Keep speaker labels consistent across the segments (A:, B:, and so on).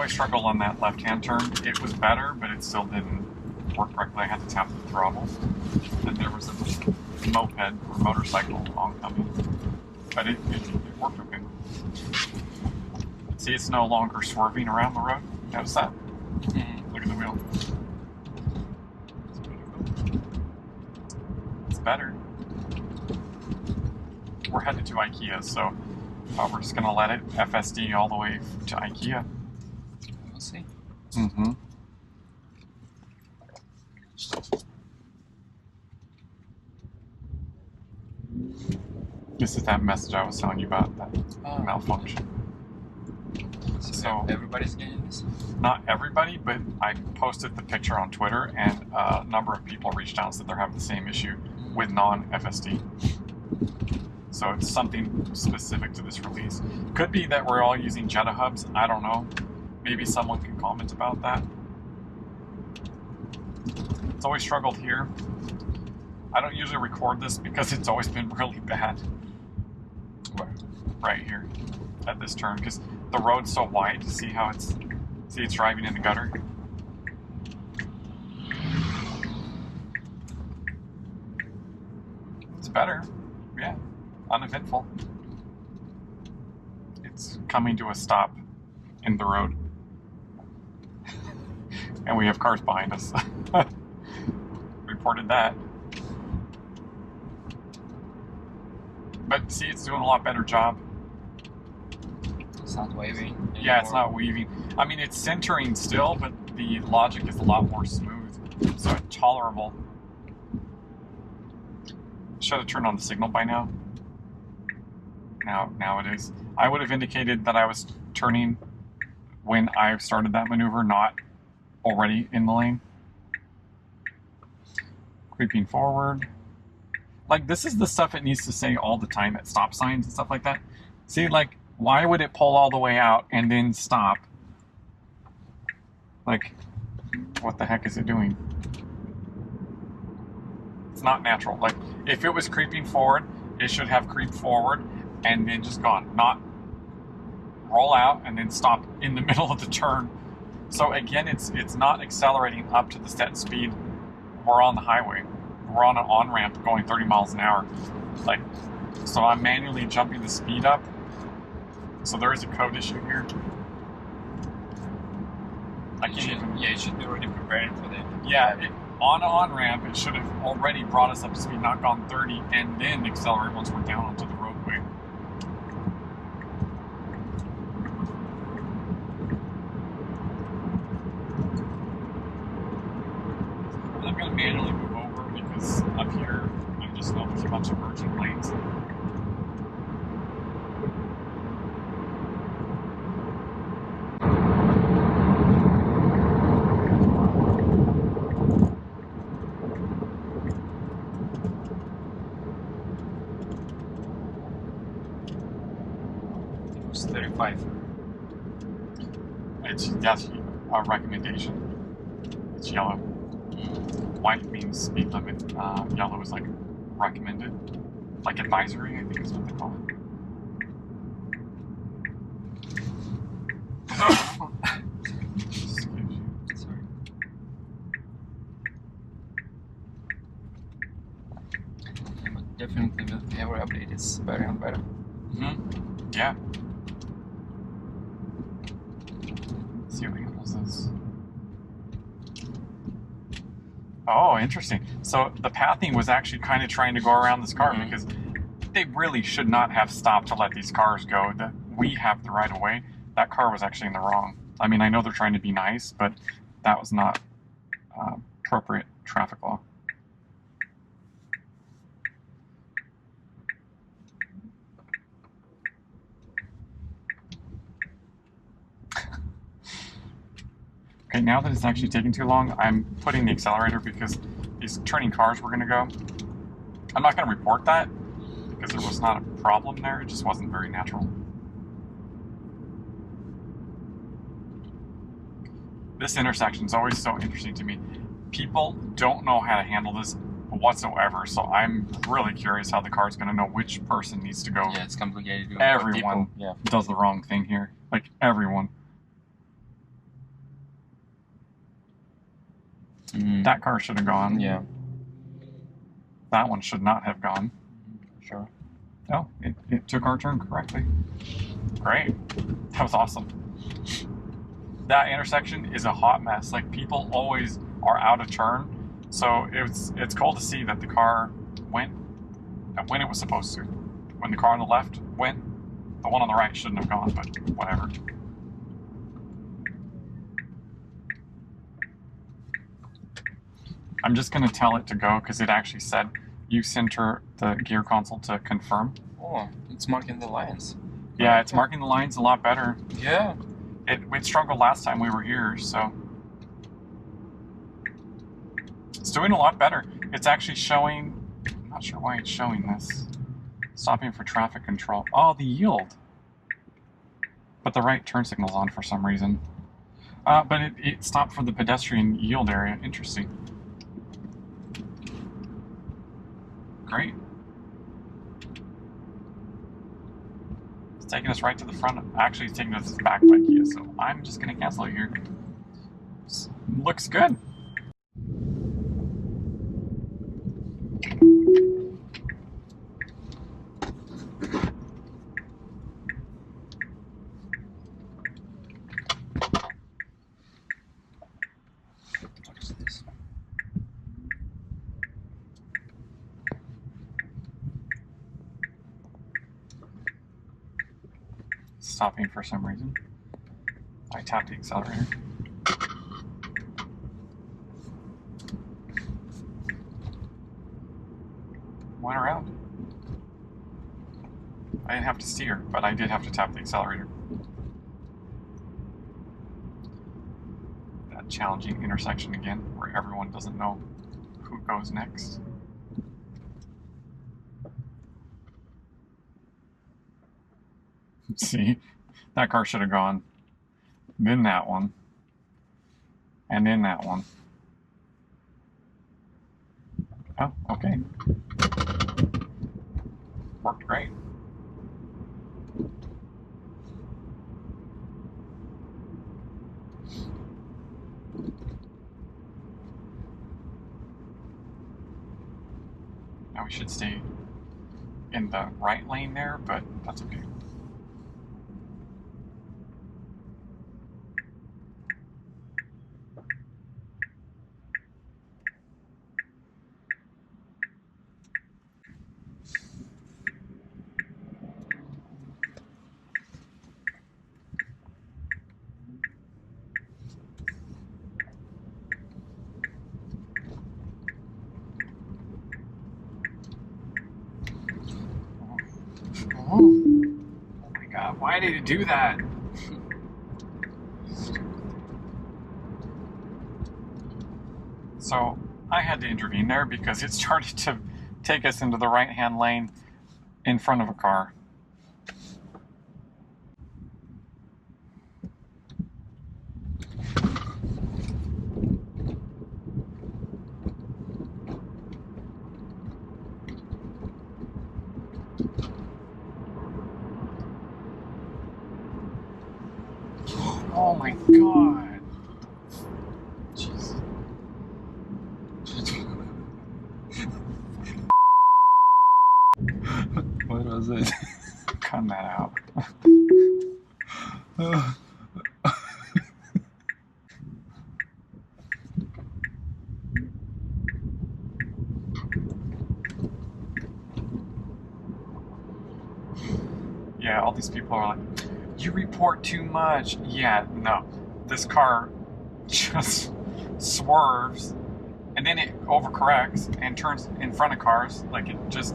A: always struggled on that left-hand turn. It was better, but it still didn't work correctly. I had to tap the throttle. And there was a moped or motorcycle oncoming. But it worked okay. See, it's no longer swerving around the road. Notice that? Look at the wheel. It's better. We're headed to IKEA, so we're just going to let it FSD all the way to IKEA.
B: We'll see.
A: This is that message I was telling you about, that malfunction.
B: So everybody's getting this?
A: Not everybody, but I posted the picture on Twitter, and a number of people reached out and said they're having the same issue with non-FSD. So it's something specific to this release. Could be that we're all using Jetta hubs. I don't know. Maybe someone can comment about that. It's always struggled here. I don't usually record this because it's always been really bad. Right here at this turn, because the road's so wide. See how it's driving in the gutter. It's better, yeah, uneventful. It's coming to a stop in the road, and we have cars behind us. Reported that. But see, it's doing a lot better job.
B: It's not waving anymore.
A: Yeah, it's not weaving. I mean, it's centering still, but the logic is a lot more smooth, so it's tolerable. Should have turned on the signal by now. Now it is. I would have indicated that I was turning when I started that maneuver, not already in the lane. Creeping forward. Like, this is the stuff it needs to say all the time at stop signs and stuff like that. See, like, why would it pull all the way out and then stop? Like, what the heck is it doing? It's not natural. Like, if it was creeping forward, it should have creeped forward and then just gone. Not roll out and then stop in the middle of the turn. So again, it's not accelerating up to the set speed. We're on the highway. We're on an on-ramp going 30 miles an hour. Like, so I'm manually jumping the speed up. So there is a code issue here.
B: You should be already prepared for that.
A: Yeah, on an on-ramp, it should have already brought us up to speed, not gone 30, and then accelerate once we're down onto the roadway. I'm going to manually move over because up here, I just know there's a bunch of merging lanes.
B: It was 35.
A: That's a recommendation. It's yellow. White means speed limit. Yellow is like recommended, like advisory, I think is what they call it.
B: Sorry. Yeah, but definitely with every update, it's better and better.
A: Yeah. Let's see what handles this. Oh, interesting. So the pathing was actually kind of trying to go around this car because they really should not have stopped to let these cars go. That we have the right of way. That car was actually in the wrong. I mean, I know they're trying to be nice, but that was not appropriate traffic law. Okay, now that it's actually taking too long, I'm putting the accelerator because these turning cars were going to go. I'm not going to report that because there was not a problem there. It just wasn't very natural. This intersection is always so interesting to me. People don't know how to handle this whatsoever, so I'm really curious how the car's going to know which person needs to go.
B: Yeah, it's complicated.
A: Everyone does the wrong thing here. Like, everyone. That car should have gone.
B: Yeah.
A: That one should not have gone.
B: Sure.
A: No, it took our turn correctly. Great. That was awesome. That intersection is a hot mess. Like, people always are out of turn. So it's cool to see that the car went when it was supposed to. When the car on the left went, the one on the right shouldn't have gone, but whatever. I'm just going to tell it to go because it actually said you center the gear console to confirm.
B: Oh, it's marking the lines.
A: Yeah, it's marking the lines a lot better.
B: Yeah.
A: It struggled last time we were here, so it's doing a lot better. It's actually showing, I'm not sure why it's showing this. Stopping for traffic control. Oh, the yield. But the right turn signal's on for some reason. But it stopped for the pedestrian yield area. Interesting. Great. It's taking us right to the front. Actually, it's taking us back by IKEA, so I'm just going to cancel it here. Looks good.
B: What is this?
A: Stopping for some reason. I tapped the accelerator. Went around. I didn't have to steer, but I did have to tap the accelerator. That challenging intersection again, where everyone doesn't know who goes next. See, that car should have gone. Then that one. And then that one. Oh, okay. Worked great. Now we should stay in the right lane there, but that's okay. Oh my god, why did it do that? So I had to intervene there because it started to take us into the right-hand lane in front of a car. Oh my god. Jeez.
B: What was it?
A: Cut that out. Yeah, all these people are like, you report too much. Yeah, no. This car just swerves and then it overcorrects and turns in front of cars. Like it just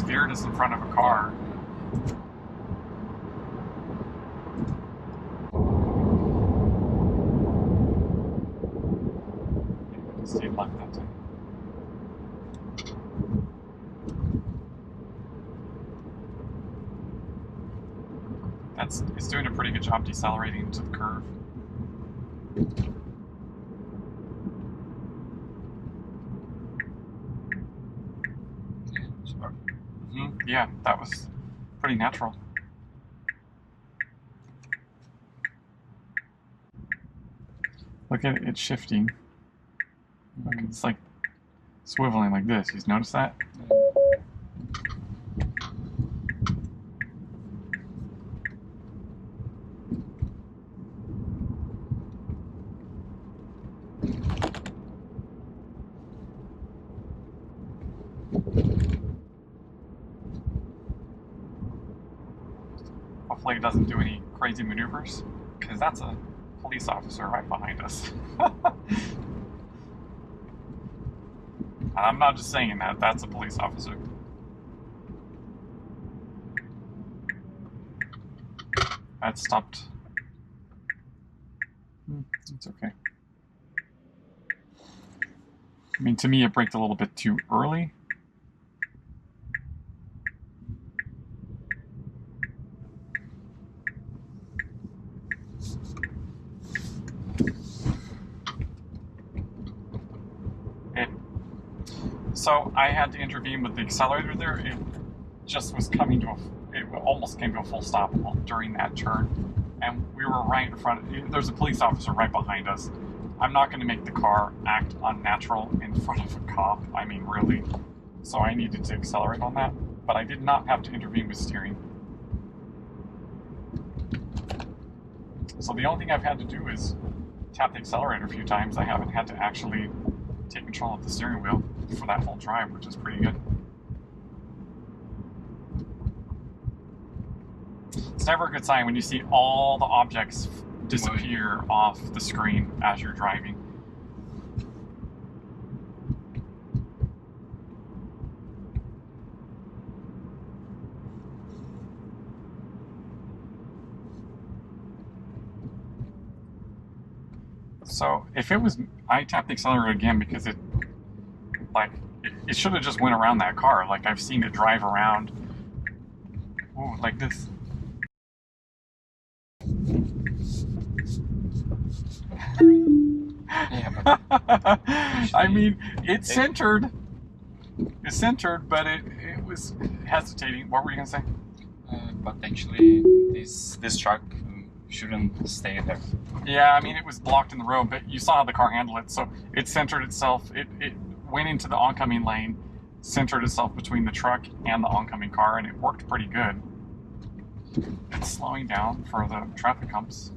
A: veered us in front of a car. Stayed left that time. It's doing a pretty good job decelerating into the curve. Yeah, that was pretty natural. Look at it, it's shifting. Look, it's like swiveling like this. You notice that? Hopefully it doesn't do any crazy maneuvers, because that's a police officer right behind us. I'm not just saying that, that's a police officer. That stopped. It's okay. I mean, to me, it braked a little bit too early. So I had to intervene with the accelerator there. It just was coming to it almost came to a full stop during that turn. And we were right in front there's a police officer right behind us. I'm not going to make the car act unnatural in front of a cop. I mean, really. So I needed to accelerate on that. But I did not have to intervene with steering. So the only thing I've had to do is tap the accelerator a few times. I haven't had to actually take control of the steering wheel for that whole drive, which is pretty good. It's never a good sign when you see all the objects disappear off the screen as you're driving. So if it was, I tapped the accelerator again because it should have just went around that car. Like I've seen it drive around, ooh, like this.
B: Yeah, but
A: I mean, it's centered. It's centered, but it was hesitating. What were you gonna say?
B: But actually, this truck shouldn't stay there.
A: Yeah, I mean, it was blocked in the road, but you saw how the car handled it. So it centered itself. It went into the oncoming lane, centered itself between the truck and the oncoming car, and it worked pretty good. It's slowing down for the traffic humps.